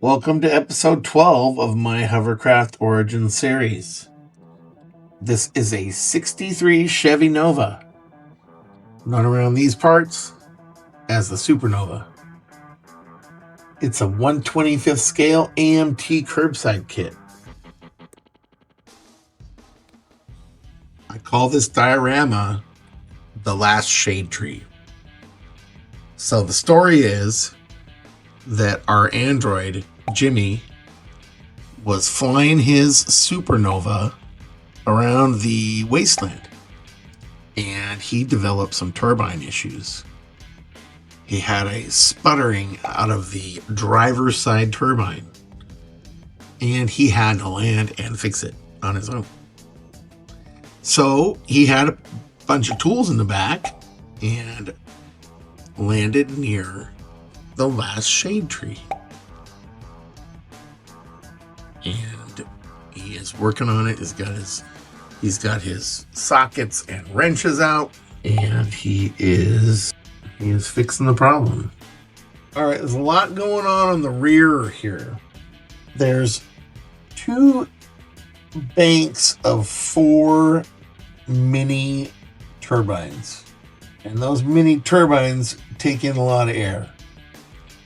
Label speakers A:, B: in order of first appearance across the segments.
A: Welcome to episode 12 of my Hovercraft Origin series. This is a 63 Chevy Nova, known around these parts as the Supernova. It's a 1/25th scale AMT curbside kit. I call this diorama the last shade tree. So the story is that our android, Jimmy, was flying his Supernova around the wasteland, and he developed some turbine issues. He had a sputtering out of the driver's side turbine, and he had to land and fix it on his own. So he had a bunch of tools in the back and landed near the last shade tree. And he is working on it. He's got his sockets and wrenches out, and he is fixing the problem. All right, there's a lot going on the rear here. There's two banks of 4 mini turbines, and those mini turbines take in a lot of air,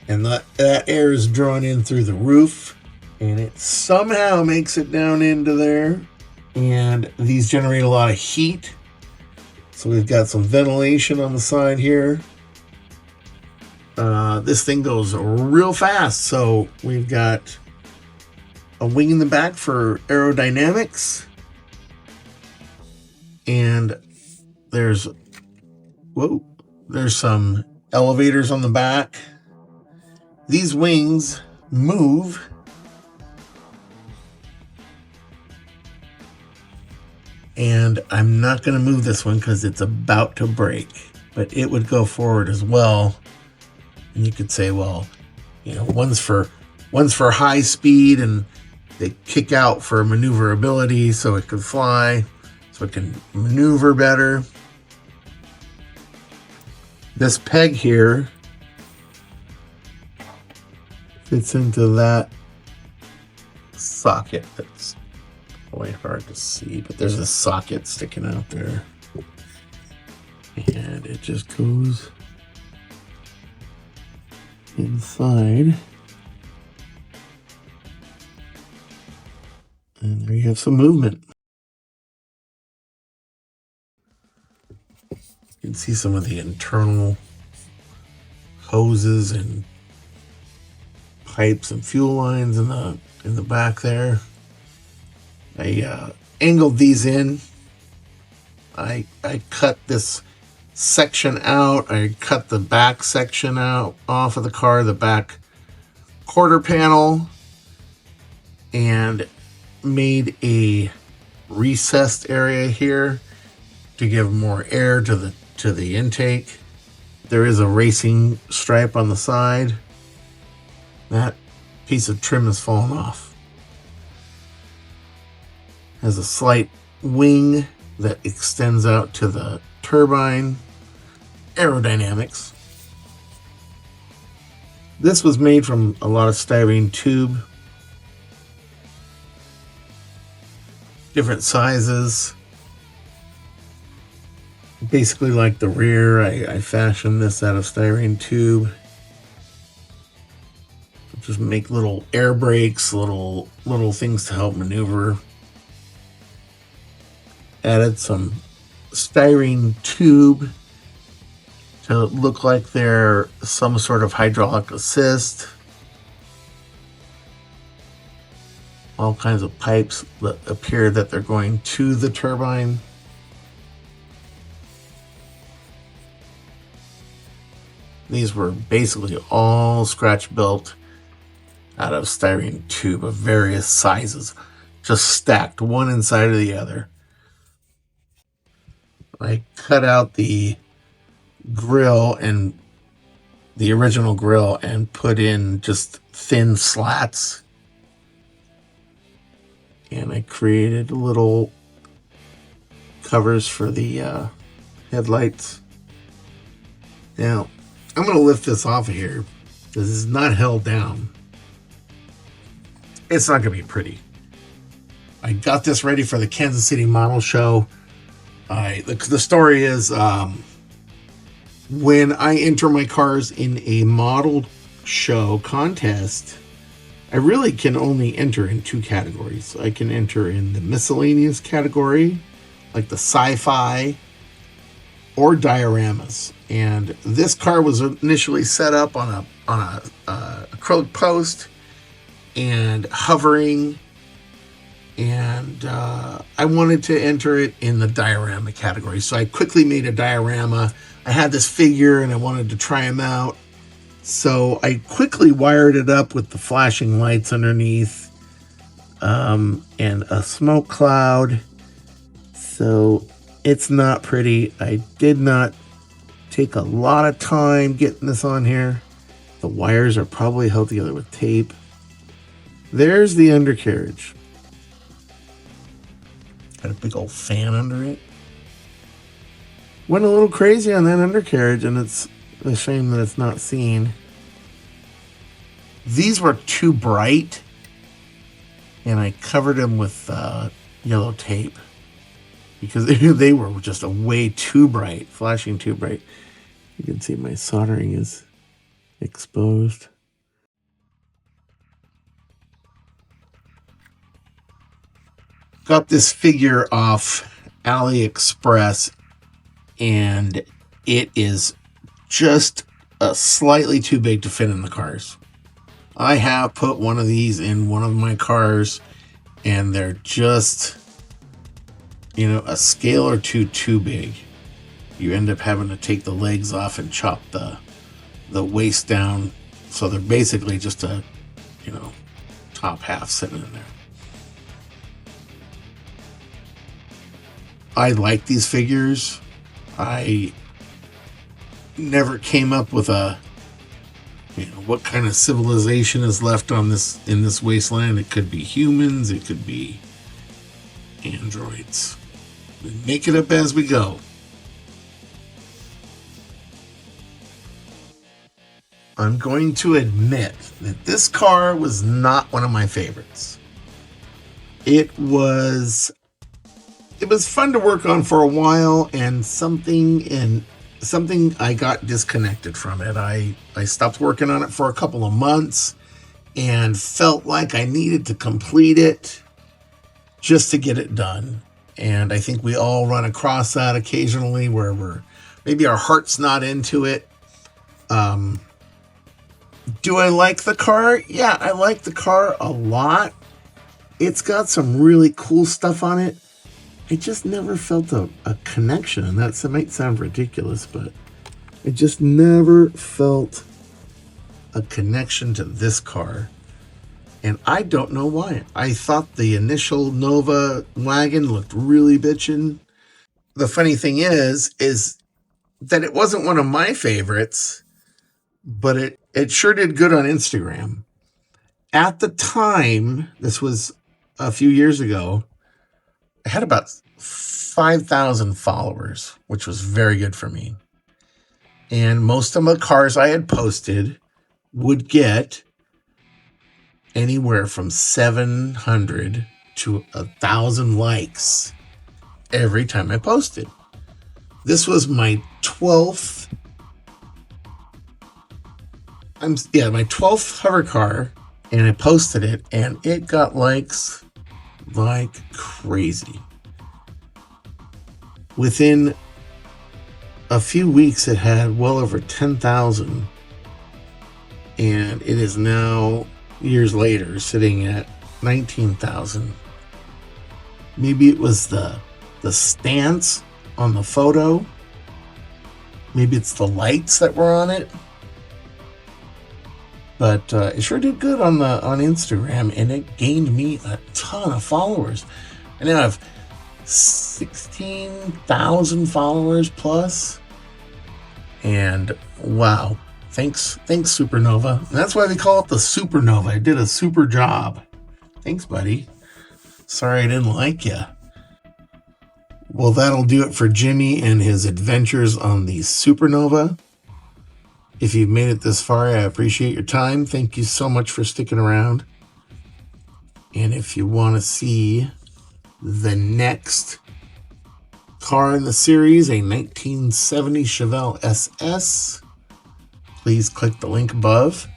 A: and that air is drawn in through the roof, and it somehow makes it down into there, and these generate a lot of heat. So we've got some ventilation on the side here. This thing goes real fast, so we've got a wing in the back for aerodynamics, and there's some elevators on the back. These wings move and I'm not going to move this one because it's about to break, but it would go forward as well. And you could say, well, one's for high speed and they kick out for maneuverability so it can fly, so it can maneuver better. This peg here fits into that socket. That's really hard to see, but there's a socket sticking out there, and it just goes inside, and there you have some movement. You can see some of the internal hoses and pipes and fuel lines in the back there. I angled these in. I cut this section out. I cut the back section out off of the car, the back quarter panel, and made a recessed area here to give more air to the intake. There is a racing stripe on the side. That piece of trim has fallen off. Has a slight wing that extends out to the turbine. Aerodynamics. This was made from a lot of styrene tube. Different sizes. Basically like the rear, I fashioned this out of styrene tube. Just make little air brakes, little things to help maneuver. Added some styrene tube to look like they're some sort of hydraulic assist. All kinds of pipes that appear that they're going to the turbine. These were basically all scratch built out of styrene tube of various sizes, just stacked one inside of the other. I cut out the grill and the original grill and put in just thin slats. And I created little covers for the headlights. Now, I'm going to lift this off of here because it's not held down. It's not going to be pretty. I got this ready for the Kansas City Model Show. The story is when I enter my cars in a model show contest, I really can only enter in 2 categories. I can enter in the miscellaneous category, like the sci-fi, or dioramas. And this car was initially set up on a acrylic post and hovering, and I wanted to enter it in the diorama category. So I quickly made a diorama. I had this figure and I wanted to try him out. So I quickly wired it up with the flashing lights underneath and a smoke cloud. So it's not pretty. I did not take a lot of time getting this on here. The wires are probably held together with tape. There's the undercarriage. Got a big old fan under it. Went a little crazy on that undercarriage, and it's a shame that it's not seen. These were too bright, and I covered them with yellow tape because they were just way too bright, flashing too bright. You can see my soldering is exposed. Got this figure off AliExpress, and it is just slightly too big to fit in the cars. I have put one of these in one of my cars, and they're just, a scale or two too big. You end up having to take the legs off and chop the waist down, so they're basically just a, top half sitting in there. I like these figures. I never came up with what kind of civilization is left on in this wasteland. It could be humans, it could be androids. We make it up as we go. I'm going to admit that this car was not one of my favorites. It was fun to work on for a while, and something I got disconnected from it. I stopped working on it for a couple of months and felt like I needed to complete it just to get it done. And I think we all run across that occasionally where maybe our heart's not into it. Do I like the car? Yeah, I like the car a lot. It's got some really cool stuff on it. I just never felt a connection, and that might sound ridiculous, but I just never felt a connection to this car, and I don't know why. I thought the initial Nova wagon looked really bitchin'. The funny thing is that it wasn't one of my favorites, but it sure did good on Instagram. At the time, this was a few years ago, I had about 5,000 followers, which was very good for me. And most of the cars I had posted would get anywhere from 700 to 1,000 likes every time I posted. This was my 12th. My 12th hover car, and I posted it, and it got likes like crazy. Within a few weeks, it had well over 10,000, and it is now, years later, sitting at 19,000. Maybe it was the stance on the photo. Maybe it's the lights that were on it. But it sure did good on Instagram, and it gained me a ton of followers. I now have 16,000 followers plus. And wow, thanks Supernova. And that's why they call it the Supernova. I did a super job. Thanks, buddy. Sorry I didn't like you. Well, that'll do it for Jimmy and his adventures on the Supernova. If you've made it this far, I appreciate your time. Thank you so much for sticking around. And if you want to see the next car in the series, a 1970 Chevelle SS, please click the link above.